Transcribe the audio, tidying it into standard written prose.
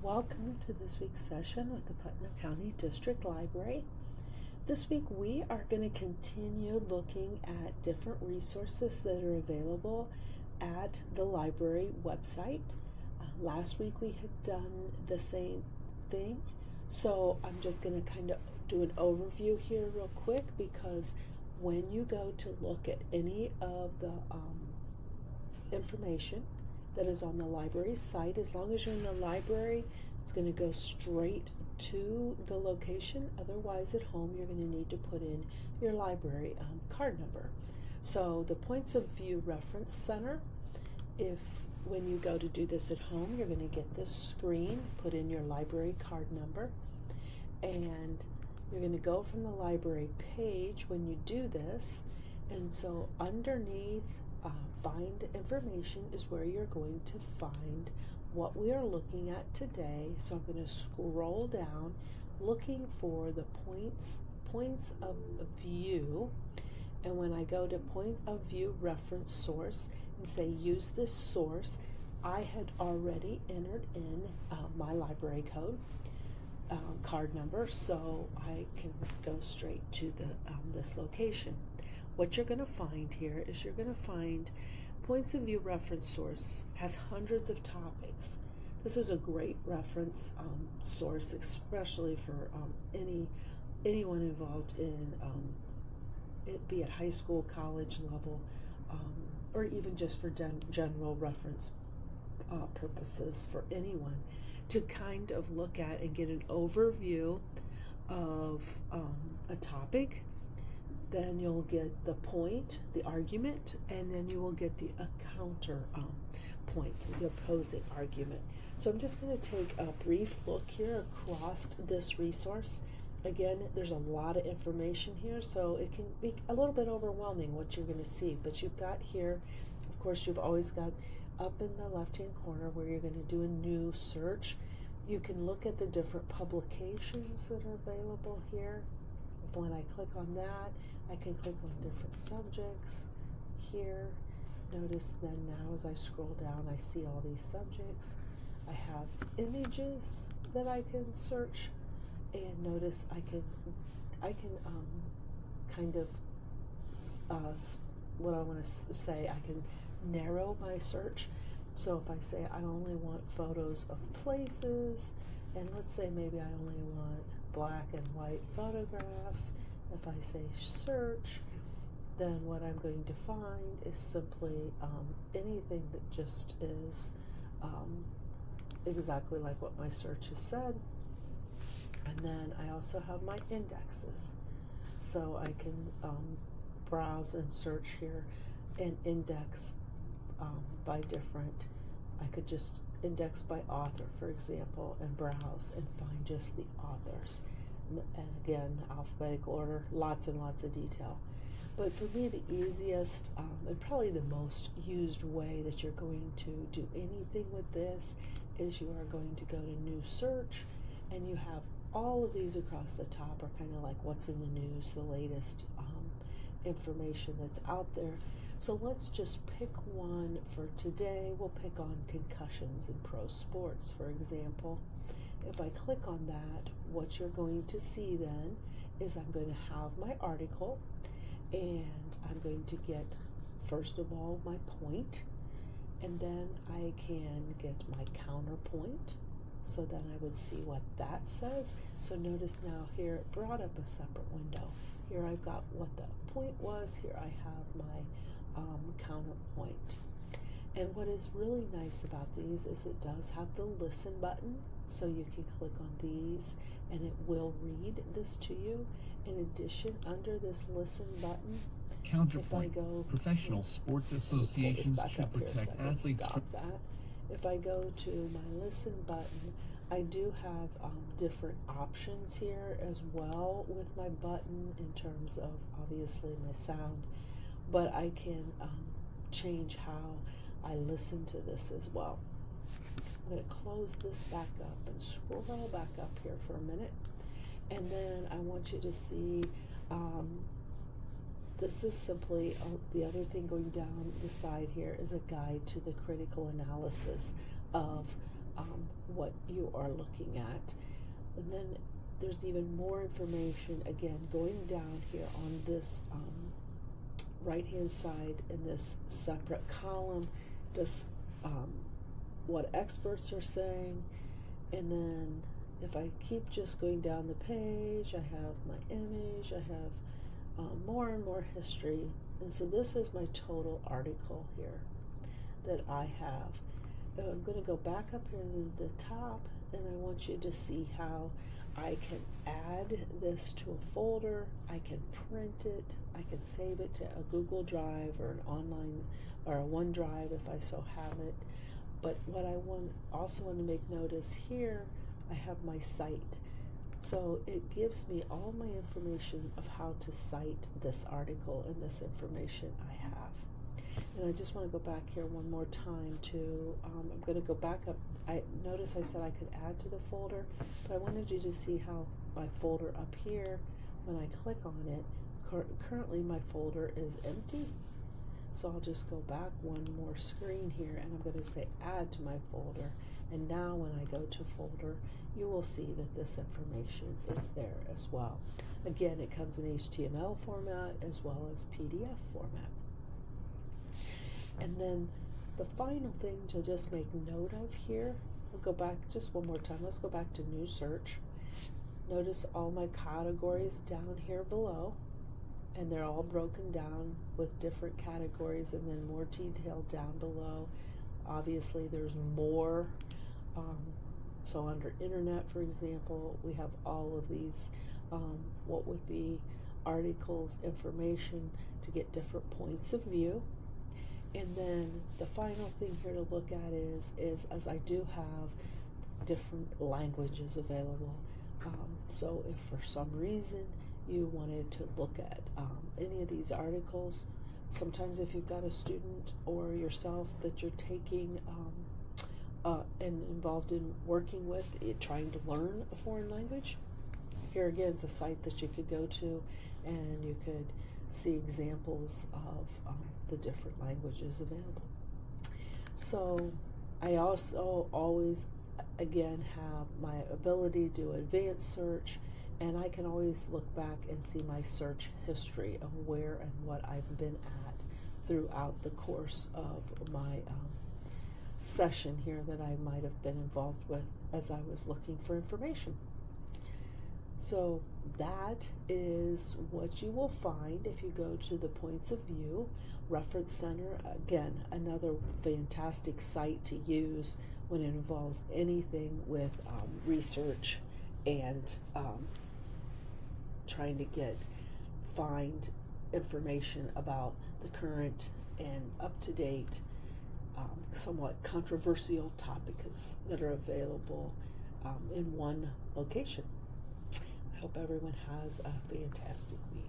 Welcome to this week's session with the Putnam County District Library. This week we are going to continue looking at different resources that are available at the library website. Last week we had done the same thing, so I'm just going to kind of do an overview here real quick, because when you go to look at any of the information that is on the library site, as long as you're in the library, it's going to go straight to the location. Otherwise, at home, you're going to need to put in your library card number. So the Points of View Reference Center, when you go to do this at home, you're going to get this screen, put in your library card number, and you're going to go from the library page when you do this. And so underneath Find Information is where you're going to find what we are looking at today. So I'm going to scroll down looking for the points of view, and when I go to Point of View Reference Source and say use this source, I had already entered in my library code card number, so I can go straight to the this location. What you're going to find here is you're going to find Points of View Reference Source has hundreds of topics. This is a great reference source, especially for anyone involved in it be at high school, college level, or even just for general reference purposes for anyone to kind of look at and get an overview of a topic. Then you'll get the point, the argument, and then you will get the counter point, the opposing argument. So I'm just going to take a brief look here across this resource. Again, there's a lot of information here, so it can be a little bit overwhelming what you're going to see. But you've got here, of course, you've always got up in the left-hand corner where you're going to do a new search. You can look at the different publications that are available here. When I click on that, I can click on different subjects here. Notice then now as I scroll down, I see all these subjects. I have images that I can search, and notice I can kind of what I want to say, I can narrow my search. So if I say I only want photos of places, and let's say maybe I only want black and white photographs, if I say search, then what I'm going to find is simply anything that just is exactly like what my search has said. And then I also have my indexes, so I can browse and search here and index by different. I could just index by author, for example, and browse and find just the authors. And again, alphabetical order, lots and lots of detail. But for me, the easiest and probably the most used way that you're going to do anything with this is you are going to go to New Search, and you have all of these across the top are kind of like what's in the news, the latest information that's out there. So let's just pick one for today. We'll pick on concussions in pro sports, for example. If I click on that, what you're going to see then is I'm going to have my article, and I'm going to get, first of all, my point, and then I can get my counterpoint. So then I would see what that says. So notice now here it brought up a separate window. Here I've got what the point was. Here I have my counterpoint. And what is really nice about these is it does have the listen button, so you can click on these and it will read this to you. In addition, under this listen button, counterpoint, professional sports associations should protect athletes from that. If I go to my listen button, I do have different options here as well with my button in terms of obviously my sound, but I can change how I listen to this as well. I'm going to close this back up and scroll back up here for a minute, and then I want you to see this is simply the other thing going down the side here is a guide to the critical analysis of what you are looking at. And then there's even more information, again, going down here on this right hand side in this separate column, just what experts are saying. And then if I keep just going down the page, I have my image, I have more and more history. And so this is my total article here that I have. And I'm going to go back up here to the top, and I want you to see how I can add this to a folder, I can print it, I can save it to a Google Drive or an online or a OneDrive if I so have it. But what I also want to make note is here I have my site. So it gives me all my information of how to cite this article and this information I have. And I just want to go back here one more time to, I'm going to go back up. I notice I said I could add to the folder, but I wanted you to see how my folder up here, when I click on it, currently my folder is empty. So I'll just go back one more screen here, and I'm going to say add to my folder. And now when I go to folder, you will see that this information is there as well. Again, it comes in HTML format as well as PDF format. And then the final thing to just make note of here, we'll go back just one more time. Let's go back to new search. Notice all my categories down here below, and they're all broken down with different categories and then more detail down below. Obviously there's more. So under internet, for example, we have all of these, what would be articles, information to get different points of view. And then the final thing here to look at is as I do have different languages available. So if for some reason you wanted to look at any of these articles, sometimes if you've got a student or yourself that you're taking and involved in working with, trying to learn a foreign language, here again is a site that you could go to and you could see examples of the different languages available. So I also always, again, have my ability to do advanced search, and I can always look back and see my search history of where and what I've been at throughout the course of my session here that I might have been involved with as I was looking for information. So that is what you will find if you go to the Points of View Reference Center. Again, another fantastic site to use when it involves anything with research and trying to find information about the current and up-to-date, somewhat controversial topics that are available in one location. I hope everyone has a fantastic week.